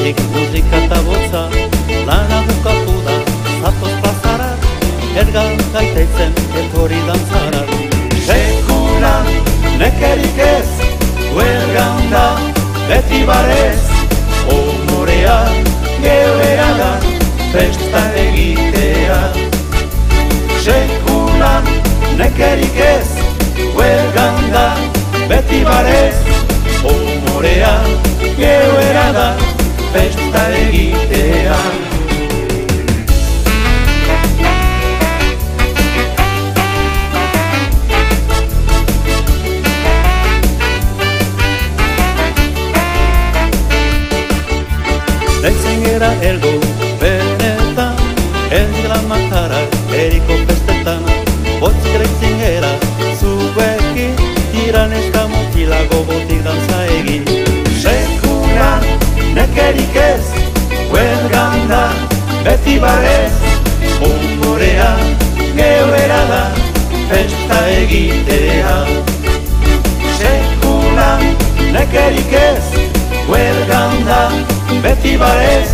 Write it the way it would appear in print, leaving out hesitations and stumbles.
Goizetik musika eta botza, lana bukatu da, zatoz plazara, ergan gaitetzen etorri dantzara. Sekulan nekerik ez, huelgan da, beti barez, umorea geurea da, festa egitea. Sekulan nekerik ez, huelgan da, beti barez, umorea geuera da, festa egitea. Deitzen gera eldu benetan, eldigla makara eriko festetan. Botzik deitzen gera zuekin, tiran eskamutilago botik danza egin. Sekulan nekerik ez, huelgan da, beti barez, umorea geuera da, festa egitea. Sekulan nekerik ez, huelgan da, beti barez,